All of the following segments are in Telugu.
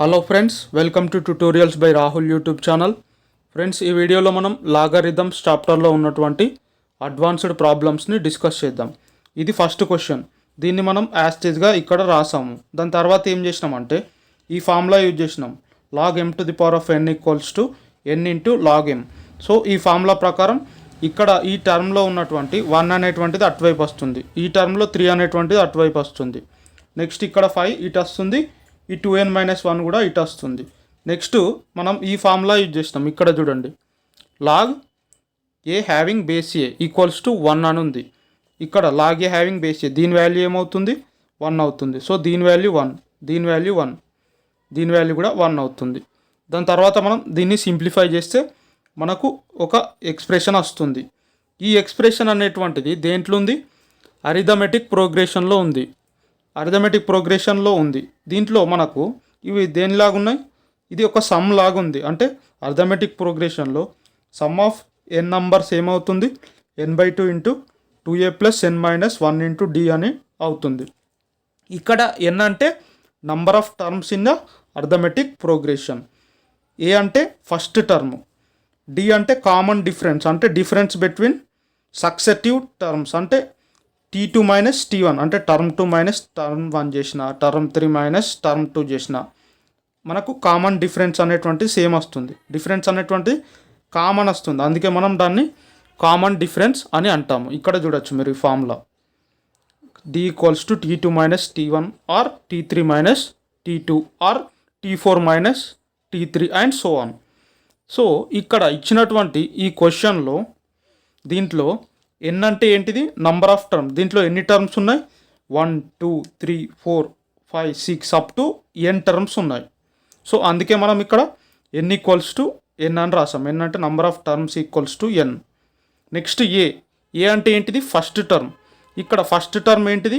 Hello friends, welcome to tutorials by Rahul YouTube channel. Friends, ఈ వీడియోలో మనం లాగరిథమ్స్ చాప్టర్లో ఉన్నటువంటి అడ్వాన్స్డ్ ప్రాబ్లమ్స్ని డిస్కస్ చేద్దాం. ఇది ఫస్ట్ క్వశ్చన్. దీన్ని మనం యాస్టేజ్గా ఇక్కడ రాసాము. దాని తర్వాత ఏం చేసినామంటే ఈ ఫార్ములా యూజ్ చేసినాం. log m to the power of n equals to n into log m. So ఈ ఫార్ములా ప్రకారం ఇక్కడ ఈ టర్మ్లో ఉన్నటువంటి 1 అనేటువంటిది అటువైపు వస్తుంది, ఈ టర్మ్లో 3 అనేటువంటిది అటువైపు వస్తుంది. నెక్స్ట్ ఇక్కడ 5 ఇటు వస్తుంది, ఈ 2n-1 కూడా ఇటు వస్తుంది. నెక్స్ట్ మనం ఈ ఫార్ములా యూజ్ చేస్తాం. ఇక్కడ చూడండి, log a having base a equals to 1 అని ఉంది. ఇక్కడ log a having base a, దీని వాల్యూ ఏమవుతుంది? 1 అవుతుంది. సో దీని వాల్యూ 1, దీని వాల్యూ 1, దీని వాల్యూ కూడా 1 అవుతుంది. దాని తర్వాత మనం దీన్ని సింప్లిఫై చేస్తే మనకు ఒక ఎక్స్ప్రెషన్ వస్తుంది. ఈ ఎక్స్ప్రెషన్ అనేటువంటిది దేంట్లో ఉంది? అరిథమెటిక్ ప్రోగ్రెషన్లో ఉంది. అరిథమెటిక్ ప్రోగ్రెషన్లో ఉంది. దీంట్లో మనకు ఇవి దేనిలాగా ఉన్నాయి? ఇది ఒక సమ్ లాగా ఉంది. అంటే అరిథమెటిక్ ప్రోగ్రెషన్లో సమ్ ఆఫ్ ఎన్ నంబర్స్ ఏమవుతుంది? n/2 into 2a plus n-1 into d అని అవుతుంది. ఇక్కడ n అంటే number of terms in the arithmetic progression, A అంటే ఫస్ట్ టర్మ్, డి అంటే కామన్ డిఫరెన్స్, అంటే డిఫరెన్స్ బిట్వీన్ సక్సెసివ్ టర్మ్స్, అంటే t2 మైనస్ t1, అంటే టర్మ్ 2 మైనస్ టర్మ్ 1 చేసిన, టర్మ్ 3 మైనస్ టర్మ్ 2 చేసిన మనకు కామన్ డిఫరెన్స్ అనేటువంటి సేమ్ వస్తుంది. డిఫరెన్స్ అనేటువంటి కామన్ వస్తుంది, అందుకే మనం దాన్ని కామన్ డిఫరెన్స్ అని అంటాము. ఇక్కడ చూడొచ్చు మీరు ఈ formula, d equals to t2 minus t1 or t3 minus t2 or t4 minus t3 and so on. So ఇక్కడ ఇచ్చినటువంటి ఈ క్వశ్చన్లో దీంట్లో ఎన్ అంటే ఏంటిది? Number of term. దీంట్లో ఎన్ని టర్మ్స్ ఉన్నాయి? 1 2 3 4 5 6 అప్ టు n టర్మ్స్ ఉన్నాయి. సో అందుకే మనం ఇక్కడ n ఈక్వల్స్ టు n అని రాసాం. n అంటే number of terms equals to n. Next A అంటే ఏంటిది? First term. ఇక్కడ ఫస్ట్ టర్మ్ ఏంటిది?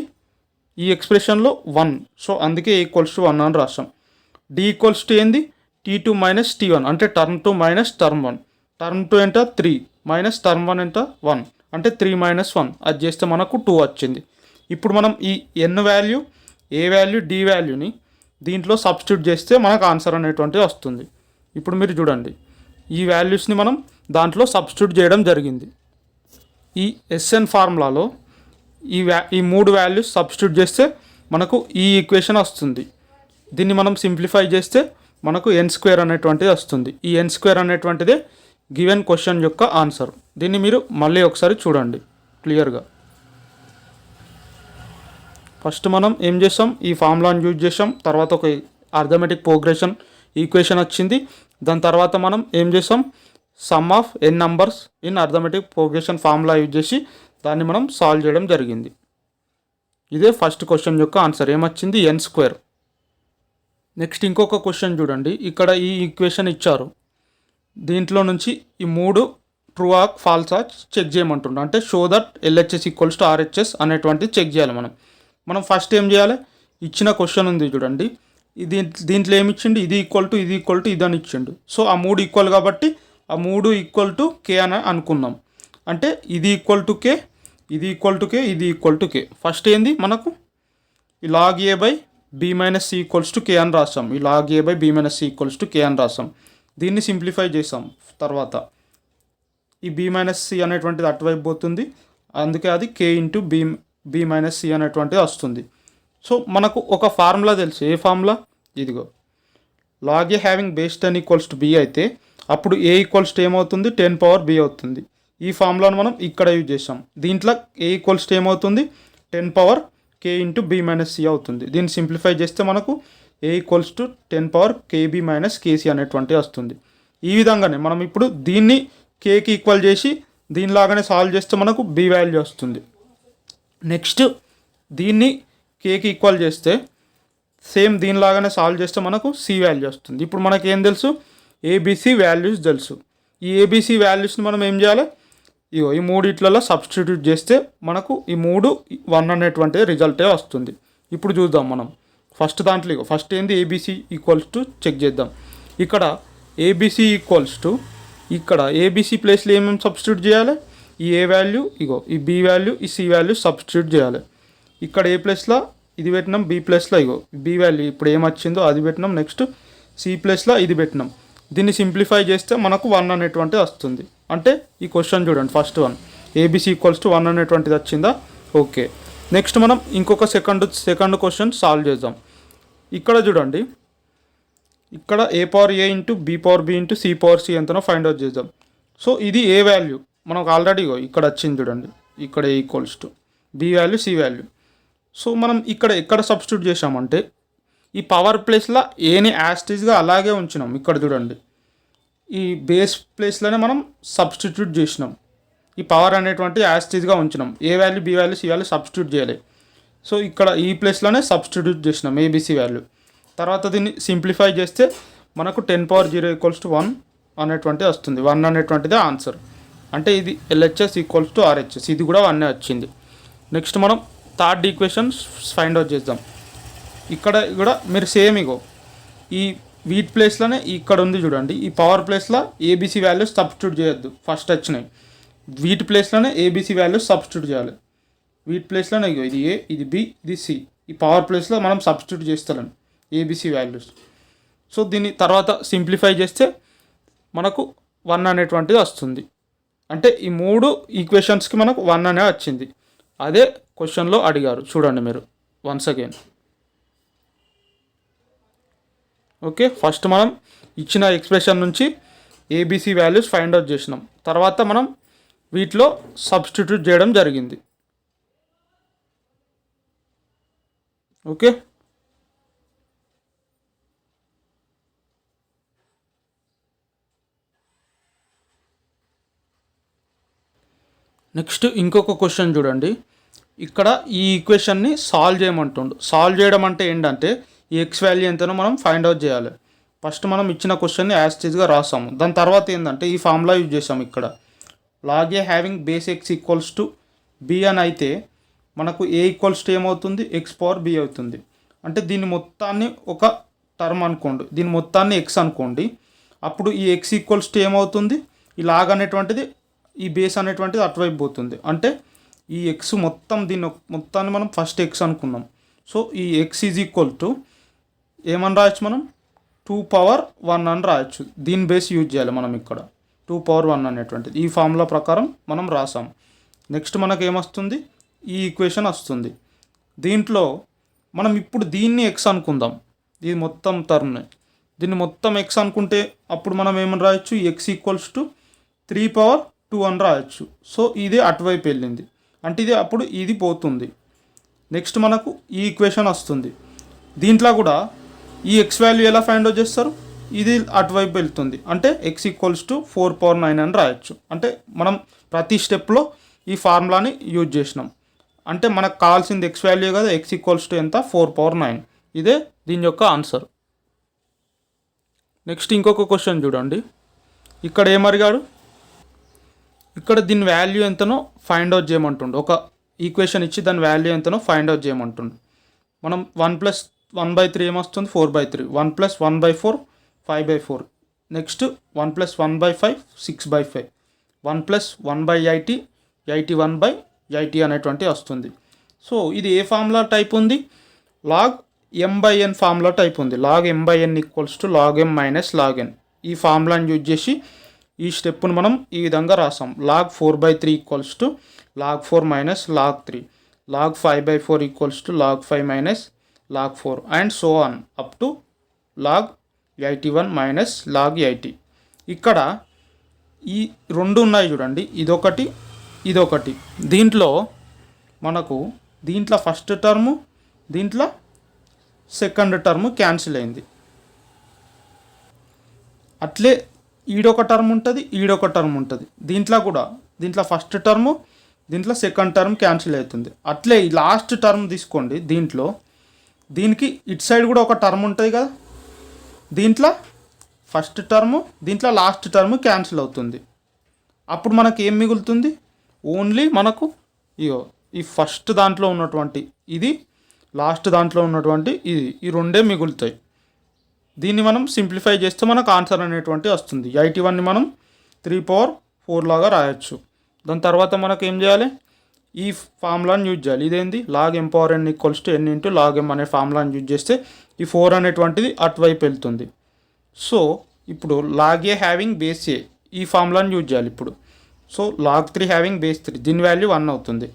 ఈ ఎక్స్ప్రెషన్లో 1. సో అందుకే ఈక్వల్స్ టు 1 అని రాసాం. d ఈక్వల్స్ టు ఏంది? t2 మైనస్ t1, అంటే టర్మ్ 2 మైనస్ టర్మ్ 1. టర్మ్ 2 ఎంత? 3 మైనస్ టర్మ్ 1 ఎంత? 1, అంటే 3 మైనస్ 1. అది చేస్తే మనకు 2 వచ్చింది. ఇప్పుడు మనం ఈ n వాల్యూ, ఏ వాల్యూ, d వాల్యూని దీంట్లో సబ్స్టిట్యూట్ చేస్తే మనకు ఆన్సర్ అనేటువంటిది వస్తుంది. ఇప్పుడు మీరు చూడండి, ఈ వాల్యూస్ని మనం దాంట్లో సబ్స్టిట్యూట్ చేయడం జరిగింది. ఈ ఎస్ఎన్ ఫార్ములాలో ఈ 3 వాల్యూస్ సబ్స్టిట్యూట్ చేస్తే మనకు ఈ ఈక్వేషన్ వస్తుంది. దీన్ని మనం సింప్లిఫై చేస్తే మనకు n² అనేటువంటిది వస్తుంది. ఈ n² అనేటువంటిదే గివెన్ క్వశ్చన్ యొక్క ఆన్సర్. దీన్ని మీరు మళ్ళీ ఒకసారి చూడండి క్లియర్గా. ఫస్ట్ మనం ఏం చేసాం? ఈ ఫార్ములాని యూజ్ చేసాం. తర్వాత ఒక అరిథమెటిక్ ప్రోగ్రెషన్ ఈక్వేషన్ వచ్చింది. దాని తర్వాత మనం ఏం చేసాం? Some of n numbers in arithmetic progression formula use చేసి దాన్ని మనం సాల్వ్ చేయడం జరిగింది. ఇదే ఫస్ట్ క్వశ్చన్ యొక్క ఆన్సర్. ఏమొచ్చింది? n². నెక్స్ట్ ఇంకొక క్వశ్చన్ చూడండి. ఇక్కడ ఈ ఈక్వేషన్ ఇచ్చారు. దీంట్లో నుంచి ఈ 3 ట్రూ ఆ ఫాల్సా చెక్ చేయమంటుండ్రు. అంటే show that LHS equals to RHS అనేటువంటిది చెక్ చేయాలి. మనం ఫస్ట్ ఏం చేయాలి? ఇచ్చిన క్వశ్చన్ ఉంది చూడండి, దీంట్లో ఏమి ఇచ్చిండు? ఇది ఈక్వల్ టు ఇది అని ఇచ్చిండు. సో ఆ 3 ఈక్వల్ కాబట్టి ఆ 3 ఈక్వల్ టు k అని అనుకున్నాం. అంటే ఇది ఈక్వల్ టు k, ఇది ఈక్వల్ టు k, ఇది ఈక్వల్ టు k. ఫస్ట్ ఏంది మనకు? ఈ log a by b minus c equals to k అని రాస్తాం. ఈ log a by b minus c equals to k అని రాస్తాం. దీన్ని సింప్లిఫై చేసాం. తర్వాత ఈ b మైనస్ c అనేటువంటిది అటువైపు పోతుంది, అందుకే అది k into b minus c అనేటువంటిది వస్తుంది. సో మనకు ఒక ఫార్ములా తెలుసు. ఏ ఫార్ములా? ఇదిగో, log a having base 10 equals to b అయితే అప్పుడు a ఈక్వల్స్ టు ఏమవుతుంది? 10 పవర్ b అవుతుంది. ఈ ఫార్ములాను మనం ఇక్కడ యూజ్ చేసాం. దీంట్లో a ఈక్వల్స్ టు ఏమవుతుంది? 10 power k into b minus c అవుతుంది. దీన్ని సింప్లిఫై చేస్తే మనకు a equals to 10 power kb minus kc అనేటువంటి వస్తుంది. ఈ విధంగానే మనం ఇప్పుడు దీన్ని kకి ఈక్వల్ చేసి దీనిలాగానే సాల్వ్ చేస్తే మనకు b వాల్యూ వస్తుంది. నెక్స్ట్ దీన్ని kకి ఈక్వల్ చేస్తే సేమ్ దీనిలాగానే సాల్వ్ చేస్తే మనకు c వాల్యూ వస్తుంది. ఇప్పుడు మనకి ఏం తెలుసు? ABC వాల్యూస్ తెలుసు. ఈ ABC వాల్యూస్ని మనం ఏం చేయాలి? ఇగో ఈ 3 సబ్స్టిట్యూట్ చేస్తే మనకు ఈ 3 1 అనేటువంటి రిజల్టే వస్తుంది. ఇప్పుడు చూద్దాం మనం ఫస్ట్ దాంట్లో. ఫస్ట్ ఏంది? ABC ఈక్వల్స్ టు చెక్ చేద్దాం. ఇక్కడ ABC ఈక్వల్స్ టు, ఇక్కడ ABC ప్లేస్లో ఏమేమి సబ్స్టిట్యూట్ చేయాలి? ఈ A వాల్యూ, ఇగో ఈ B వాల్యూ, ఈ C వాల్యూ సబ్స్టిట్యూట్ చేయాలి. ఇక్కడ A ప్లేస్లో ఇది పెట్టినాం, B ప్లేస్లో ఇగో B వాల్యూ ఇప్పుడు ఏమొచ్చిందో అది పెట్టినాం. నెక్స్ట్ సి ప్లస్లో ఇది పెట్టినాం. దీన్ని సింప్లిఫై చేస్తే మనకు 1 అనేటువంటిది వస్తుంది. అంటే ఈ క్వశ్చన్ చూడండి, first one abc equals to 1 అనేటువంటిది వచ్చిందా? ఓకే. నెక్స్ట్ మనం ఇంకొక సెకండ్ క్వశ్చన్ సాల్వ్ చేద్దాం. ఇక్కడ చూడండి, ఇక్కడ A power A into B power B into C power C ఎంతనో ఫైండ్ అవుట్ చేద్దాం. సో ఇది ఏ వాల్యూ మనకు ఆల్రెడీ ఇక్కడ వచ్చింది చూడండి, ఇక్కడ A equals to B value C value. So మనం ఎక్కడ సబ్స్టిట్యూట్ చేసామంటే ఈ పవర్ ప్లేస్లో ఏని యాస్టీజ్గా అలాగే ఉంచినాం. ఇక్కడ చూడండి, ఈ బేస్ ప్లేస్లోనే మనం సబ్స్టిట్యూట్ చేసినాం. ఈ పవర్ అనేటువంటి యాస్టీజ్గా ఉంచినాం. A value B value C value substitute చేయాలి. సో ఇక్కడ ఈ ప్లేస్లోనే సబ్స్టిట్యూట్ చేసినాం ఏబిసి వాల్యూ. తర్వాత దీన్ని సింప్లిఫై చేస్తే మనకు 10 పవర్ 0 ఈక్వల్స్ టు 1 అనేటువంటిది వస్తుంది. 1 అనేటువంటిది ఆన్సర్. అంటే ఇది ఎల్హెచ్ఎస్ ఈక్వల్స్ టు ఆర్హెచ్ఎస్, ఇది కూడా 1 వచ్చింది. నెక్స్ట్ మనం థర్డ్ ఈక్వేషన్ ఫైండ్ అవుట్ చేద్దాం. ఇక్కడ కూడా మీరు సేమ్ ఈ వీట్ ప్లేస్లోనే ఇక్కడ ఉంది చూడండి, ఈ పవర్ ప్లేస్లో ఏబిసి వాల్యూస్ సబ్స్టిట్యూట్ చేయొద్దు. ఫస్ట్ వచ్చినాయి వీట్ ప్లేస్లోనే ఏబిసి వాల్యూస్ సబ్స్టిట్యూట్ చేయాలి. వీట్ ప్లేస్లోనే ఇది ఏ, ఇది బి, ఇది సి, ఈ పవర్ ప్లేస్లో మనం సబ్స్టిట్యూట్ చేస్తాం ఏబిసి వాల్యూస్. సో దీన్ని తర్వాత సింప్లిఫై చేస్తే మనకు 1 అనేటువంటిది వస్తుంది. అంటే ఈ 3 ఈక్వేషన్స్కి మనకు 1 అనే వచ్చింది. అదే క్వశ్చన్లో అడిగారు చూడండి మీరు వన్స్ అగైన్. ఓకే, ఫస్ట్ మనం ఇచ్చిన ఎక్స్ప్రెషన్ నుంచి ఏబిసి వాల్యూస్ ఫైండ్ అవుట్ చేసినాం. తర్వాత మనం వీటిలో సబ్స్టిట్యూట్ చేయడం జరిగింది. ఓకే, నెక్స్ట్ ఇంకొక క్వశ్చన్ చూడండి. ఇక్కడ ఈ ఈక్వేషన్ని సాల్వ్ చేయమంటుండు. సాల్వ్ చేయడం అంటే ఏంటంటే ఈ ఎక్స్ వాల్యూ ఎంతనో మనం ఫైండ్ అవుట్ చేయాలి. ఫస్ట్ మనం ఇచ్చిన క్వశ్చన్ని యాస్టీజ్గా రాసాము. దాని తర్వాత ఏంటంటే ఈ ఫార్ములా యూజ్ చేసాము. ఇక్కడ log a having base x equals to b అని అయితే మనకు ఏ ఈక్వల్స్ టు ఏమవుతుంది, ఎక్స్ పవర్ బి అవుతుంది. అంటే దీన్ని మొత్తాన్ని ఒక టర్మ్ అనుకోండి, దీని మొత్తాన్ని ఎక్స్ అనుకోండి. అప్పుడు ఈ ఎక్స్ ఈక్వల్స్ టు ఏమవుతుంది, ఈ లాగ్ అనేటువంటిది ఈ బేస్ అనేటువంటిది అటువైపు పోతుంది. అంటే ఈ ఎక్స్ దీన్ని మొత్తాన్ని మనం ఫస్ట్ ఎక్స్ అనుకున్నాం. సో ఈ ఎక్స్ ఈజ్ ఈక్వల్ టు ఏమని రాయొచ్చు, మనం 2 పవర్ 1 అని రాయొచ్చు. దీని బేస్ యూజ్ చేయాలి మనం ఇక్కడ 2 పవర్ 1 అనేటువంటిది. ఈ ఫార్ములా ప్రకారం మనం రాసాం. నెక్స్ట్ మనకు ఏమొస్తుంది, ఈ ఈక్వేషన్ వస్తుంది. దీంట్లో మనం ఇప్పుడు దీన్ని ఎక్స్ అనుకుందాం, ఇది మొత్తం టర్మ్ని. దీన్ని మొత్తం ఎక్స్ అనుకుంటే అప్పుడు మనం ఏమని రాయొచ్చు, ఎక్స్ ఈక్వల్స్ టు 3 పవర్ 2 అని రాయొచ్చు. సో ఇది అటువైపు వెళ్ళింది, అంటే ఇది అప్పుడు ఇది పోతుంది. నెక్స్ట్ మనకు ఈ ఈక్వేషన్ వస్తుంది. దీంట్లో కూడా ఈ ఎక్స్ వాల్యూ ఎలా ఫైండ్ అవుట్ చేస్తారు, ఇది అటువైపు వెళ్తుంది. అంటే ఎక్స్ ఈక్వల్స్ టు 4 పవర్ 9 అని రాయొచ్చు. అంటే మనం ప్రతి స్టెప్లో ఈ ఫార్ములాని యూజ్ చేసినాం. అంటే మనకు కావాల్సింది ఎక్స్ వాల్యూ కదా, ఎక్స్ ఈక్వల్స్ టు ఎంత, 4 పవర్ 9. ఇదే దీని యొక్క ఆన్సర్. నెక్స్ట్ ఇంకొక క్వశ్చన్ చూడండి. ఇక్కడ ఏమడిగాడు, ఇక్కడ దీని వాల్యూ ఎంతనో ఫైండ్ అవుట్ చేయమంటుండు. ఒక ఈక్వేషన్ ఇచ్చి దాని వాల్యూ ఎంతనో ఫైండ్ అవుట్ చేయమంటుండు. మనం 1 + 1/3 ఏమొస్తుంది, 4/3. 1 + 1/4 5/4. నెక్స్ట్ 1 + 1/5 6/5. 1 + 1/80 81/80 అనేటువంటి వస్తుంది. సో ఇది ఏ ఫార్ములా టైప్ ఉంది, లాగ్ m/n ఫార్ములా టైప్ ఉంది. Log m/n equals to log m minus log n. ఈ ఫార్ములాని యూజ్ చేసి ఈ స్టెప్ను మనం ఈ విధంగా రాసాం. Log 4/3 equals to log 4 minus log 3. Log 5/4 equals to log 5 minus log 4 and so on up to log 81 minus log 80. ఇక్కడ ఈ రెండు ఉన్నాయి చూడండి, ఇదొకటి. దీంట్లో మనకు ఫస్ట్ టర్ము, దీంట్లో సెకండ్ టర్ము క్యాన్సిల్ అయింది. అట్లే ఈడొక టర్మ్ ఉంటుంది, ఈడొక టర్మ్ ఉంటుంది. దీంట్లో ఫస్ట్ టర్ము, దీంట్లో సెకండ్ టర్మ్ క్యాన్సిల్ అవుతుంది. అట్లే ఈ లాస్ట్ టర్మ్ తీసుకోండి, దీనికి ఇటు సైడ్ కూడా ఒక టర్మ్ ఉంటుంది కదా, దీంట్లో ఫస్ట్ టర్ము, దీంట్లో లాస్ట్ టర్మ్ క్యాన్సిల్ అవుతుంది. అప్పుడు మనకు ఏం మిగులుతుంది, ఓన్లీ మనకు ఈ ఫస్ట్ దాంట్లో ఉన్నటువంటి ఇది, లాస్ట్ దాంట్లో ఉన్నటువంటి ఇది, ఈ రెండే మిగులుతాయి. దీన్ని మనం సింప్లిఫై చేస్తే మనకు ఆన్సర్ అనేటువంటి వస్తుంది. 81ని మనం 3 పవర్ 4 లాగా రాయొచ్చు. దాని తర్వాత మనకు ఏం చేయాలి, ఈ ఫార్ములాని యూజ్ చేయాలి. ఇదేంది, log m power n equals to n into log m అనే ఫార్ములాని యూజ్ చేస్తే ఈ 4 అనేటువంటిది అటువైపు వెళ్తుంది. సో ఇప్పుడు లాగ్ ఏ హ్యావింగ్ బేస్ ఏ ఈ ఫార్ములాని యూజ్ చేయాలి ఇప్పుడు. సో లాగ్ 3 హ్యావింగ్ బేస్ 3 దీని వాల్యూ 1 అవుతుంది.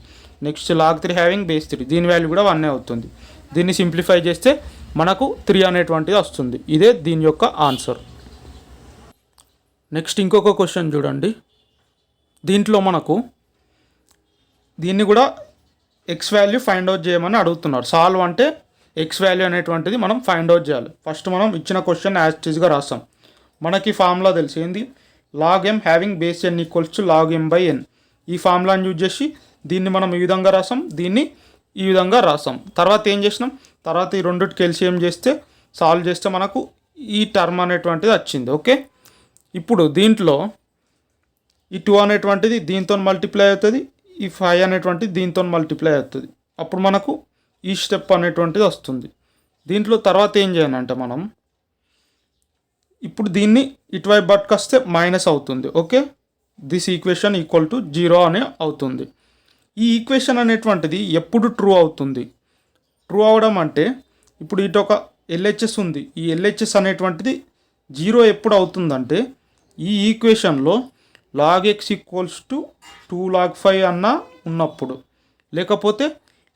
నెక్స్ట్ లాగ్ 3 హ్యావింగ్ బేస్ 3 దీని వాల్యూ కూడా 1 అవుతుంది. దీన్ని సింప్లిఫై చేస్తే మనకు 3 అనేటువంటిది వస్తుంది. ఇదే దీని యొక్క ఆన్సర్. నెక్స్ట్ ఇంకొక క్వశ్చన్ చూడండి. దీంట్లో మనకు దీన్ని కూడా ఎక్స్ వాల్యూ ఫైండ్ అవుట్ చేయమని అడుగుతున్నారు. సాల్వ్ అంటే ఎక్స్ వాల్యూ అనేటువంటిది మనం ఫైండ్ అవుట్ చేయాలి. ఫస్ట్ మనం ఇచ్చిన క్వశ్చన్ యాజ్ ఇట్ ఈస్గా రాస్తాం. మనకి ఫార్ములా తెలిసి ఏంది, log M having base N equals to log M by N. ఈ ఫార్ములాని యూజ్ చేసి దీన్ని మనం ఈ విధంగా రాసాం, దీన్ని ఈ విధంగా రాసాం. తర్వాత ఏం చేసినాం, తర్వాత ఈ రెండుకి ఎల్సిఎం చేస్తే సాల్వ్ చేస్తే మనకు ఈ టర్మ్ అనేటువంటిది వచ్చింది. ఓకే, ఇప్పుడు దీంట్లో ఈ 2 అనేటువంటిది దీంతో మల్టిప్లై అవుతుంది, ఈ 5 అనేటువంటిది దీంతో మల్టిప్లై అవుతుంది. అప్పుడు మనకు ఈ స్టెప్ అనేటువంటిది వస్తుంది. దీంట్లో తర్వాత ఏం చేయాలంటే మనం ఇప్పుడు దీన్ని ఇటువైపు పట్టుకొస్తే మైనస్ అవుతుంది. Okay, this equation equal to 0 అనే అవుతుంది. ఈ ఈక్వేషన్ అనేటువంటిది ఎప్పుడు ట్రూ అవుతుంది? ట్రూ అవడం అంటే ఇప్పుడు ఇటు ఒక ఎల్హెచ్ఎస్ ఉంది. ఈ ఎల్హెచ్ఎస్ అనేటువంటిది 0 ఎప్పుడు అవుతుందంటే ఈ ఈక్వేషన్లో log X equals to 2 log 5 అన్నా ఉన్నప్పుడు, లేకపోతే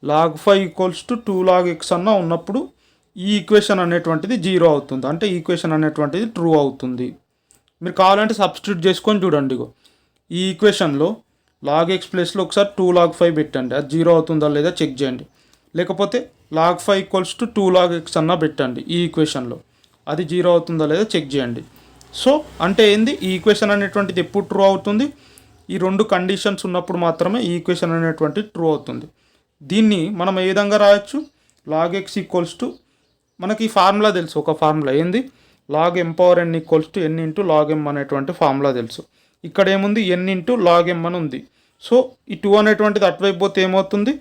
log 5 equals to 2 log x అన్నా ఉన్నప్పుడు ఈ ఈక్వేషన్ అనేటువంటిది 0 అవుతుంది. అంటే ఈక్వేషన్ అనేటువంటిది ట్రూ అవుతుంది. మీరు కావాలంటే సబ్స్టిట్యూట్ చేసుకొని చూడండి. ఈ ఈక్వేషన్లో లాగ్ ఎక్స్ ప్లేస్లో ఒకసారి 2 log 5 పెట్టండి, అది 0 అవుతుందా లేదా చెక్ చేయండి. లేకపోతే log 5 equals to 2 log x అన్నా పెట్టండి ఈ ఈక్వేషన్లో, అది 0 అవుతుందా లేదా చెక్ చేయండి. సో అంటే ఏంది, ఈ ఈక్వేషన్ అనేటువంటిది ఎప్పుడు ట్రూ అవుతుంది? ఈ రెండు కండిషన్స్ ఉన్నప్పుడు మాత్రమే ఈ ఈక్వేషన్ అనేటువంటిది ట్రూ అవుతుంది. దీన్ని మనం ఏ విధంగా రాయొచ్చు, లాగ్ ఎక్స్ ఈక్వల్స్ టు మనకి ఈ ఫార్ములా తెలుసు, ఒక ఫార్ములా ఏంది, log M power N equals to N into log M అనేటువంటి ఫార్ములా తెలుసు. ఇక్కడ ఏముంది, ఎన్ ఇంటూ లాగ్ ఎం అని ఉంది. సో ఈ 2 అనేటువంటిది అటువైపు పోతే ఏమవుతుంది,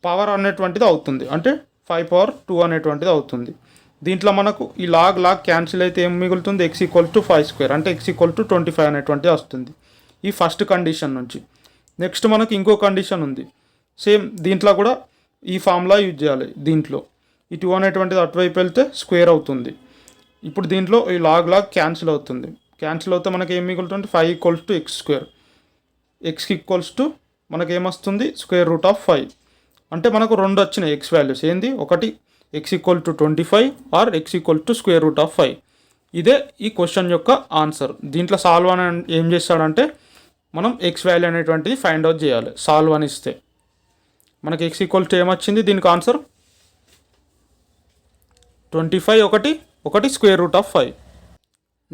పవర్ అనేటువంటిది అవుతుంది, అంటే 5 power 2 అనేటువంటిది అవుతుంది. దీంట్లో మనకు ఈ లాగ్ క్యాన్సిల్ అయితే ఏం మిగులుతుంది, ఎక్స్ ఈక్వల్ టు 5 square అంటే ఎక్స్ ఈక్వల్ టు 25 అనేటువంటిది వస్తుంది ఈ ఫస్ట్ కండిషన్ నుంచి. నెక్స్ట్ మనకు ఇంకో కండిషన్ ఉంది, సేమ్ దీంట్లో కూడా ఈ ఫార్ములా యూజ్ చేయాలి. దీంట్లో ఈ 2 అనేటువంటిది అటువైపు వెళ్తే స్క్వేర్ అవుతుంది. ఇప్పుడు దీంట్లో ఈ లాగ్ క్యాన్సిల్ అవుతుంది. క్యాన్సిల్ అవుతే మనకి ఏం మిగులుతుంది, 5 equals to X square. X equals to మనకి ఏమొస్తుంది, √5. అంటే మనకు రెండు వచ్చినాయి ఎక్స్ వాల్యూస్. ఏంది, ఒకటి x equal to 25 or x equal to √5. ఇదే ఈ క్వశ్చన్ యొక్క ఆన్సర్. దీంట్లో సాల్వ్ అని ఏం చేస్తాడంటే మనం ఎక్స్ వాల్యూ అనేటువంటిది ఫైండ్ అవుట్ చేయాలి. సాల్వ్ అని ఇస్తే మనకి ఎక్స్ ఈక్వల్ టు ఏమొచ్చింది, దీనికి ఆన్సర్ 25, ఒకటి √5.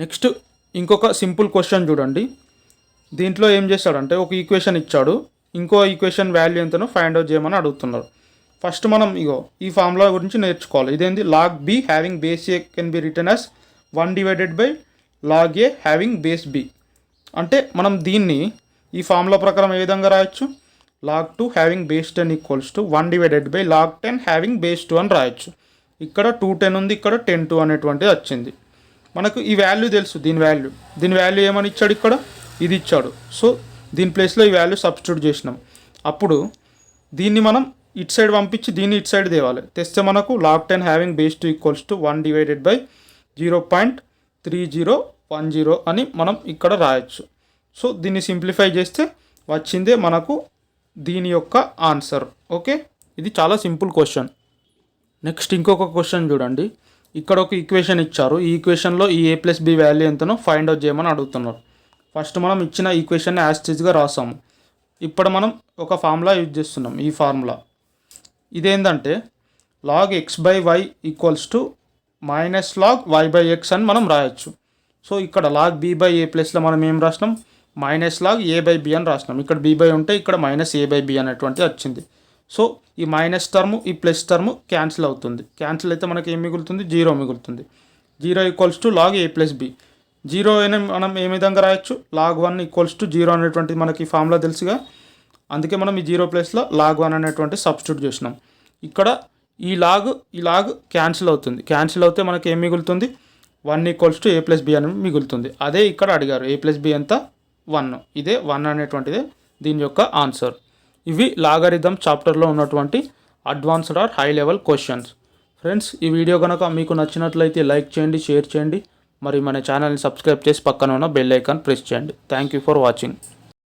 నెక్స్ట్ ఇంకొక సింపుల్ క్వశ్చన్ చూడండి. దీంట్లో ఏం చేస్తాడంటే ఒక ఈక్వేషన్ ఇచ్చాడు, ఇంకో ఈక్వేషన్ వాల్యూ ఎంతనో ఫైండ్ అవుట్ చేయమని అడుగుతున్నారు. ఫస్ట్ మనం ఈ ఫార్ములా గురించి నేర్చుకోవాలి. ఇదేంది, log b having base a can be written as 1 divided by log a having base b. అంటే మనం దీన్ని ఈ ఫార్ములా ప్రకారం ఏ విధంగా రాయొచ్చు, log 2 having base 10 equals to 1 divided by log 10 having base 2 అని రాయొచ్చు. ఇక్కడ 210 ఉంది, ఇక్కడ 10 2 అనేటువంటిది వచ్చింది. మనకు ఈ వాల్యూ తెలుసు, దీని వాల్యూ ఏమని ఇచ్చాడు, ఇక్కడ ఇది ఇచ్చాడు. సో దీని ప్లేస్లో ఈ వాల్యూ సబ్స్టిట్యూట్ చేసినాం. అప్పుడు దీన్ని మనం ఇటు సైడ్ పంపించి దీన్ని ఇటు సైడ్ తేవాలి. తెస్తే మనకు log 10 having base 2 equals to 1 divided by 0.3010 అని మనం ఇక్కడ రాయొచ్చు. సో దీన్ని సింప్లిఫై చేస్తే వచ్చిందే మనకు దీని యొక్క ఆన్సర్. ఓకే, ఇది చాలా సింపుల్ క్వశ్చన్. నెక్స్ట్ ఇంకొక క్వశ్చన్ చూడండి. ఇక్కడ ఒక ఈక్వేషన్ ఇచ్చారు. ఈ ఈక్వేషన్లో ఈ a + b వాల్యూ ఎంతనో ఫైండ్ అవుట్ చేయమని అడుగుతున్నారు. ఫస్ట్ మనం ఇచ్చిన ఈక్వేషన్ని యాజ్ ఇట్ ఈస్గా రాసాము. ఇప్పుడు మనం ఒక ఫార్ములా యూజ్ చేస్తున్నాం. ఈ ఫార్ములా ఇదేంటంటే log x/y equals to minus log y/x అని మనం రాయొచ్చు. సో ఇక్కడ లాగ్ b/a ప్లస్లో మనం ఏం రాసినాం, మైనస్ లాగ్ a/b అని రాసినాం. ఇక్కడ b/a ఉంటే ఇక్కడ మైనస్ a/b అనేటువంటిది వచ్చింది. సో ఈ మైనస్ టర్ము ఈ ప్లస్ టర్ము క్యాన్సిల్ అవుతుంది. క్యాన్సిల్ అయితే మనకి ఏం మిగులుతుంది, 0 మిగులుతుంది. 0 equals to log a + b. 0 అయినా మనం ఏ విధంగా రాయొచ్చు, లాగ్ 1 ఈక్వల్స్ టు 0 అనేటువంటిది మనకి ఫార్ములా తెలుసుగా. అందుకే మనం ఈ 0 ప్లేస్లో లాగ్ 1 అనేటువంటి సబ్స్టిట్యూట్ చేసినాం. ఇక్కడ ఈ లాగ్ క్యాన్సిల్ అవుతుంది. క్యాన్సిల్ అవుతే మనకి ఏం మిగులుతుంది, 1 ఈక్వల్స్ టు a + b అని మిగులుతుంది. అదే ఇక్కడ అడిగారు, a + b ఎంత, 1. ఇదే 1 అనేటువంటిదే దీని యొక్క ఆన్సర్. ఇవి లాగరిథమ్ చాప్టర్లో ఉన్నటువంటి advanced or high level questions. Friends, ఈ వీడియో కనుక మీకు నచ్చినట్లయితే లైక్ చేయండి, షేర్ చేయండి. మరి మన ఛానల్ని సబ్స్క్రైబ్ చేసి పక్కన ఉన్న బెల్ ఐకాన్ ప్రెస్ చేయండి. Thank you for watching.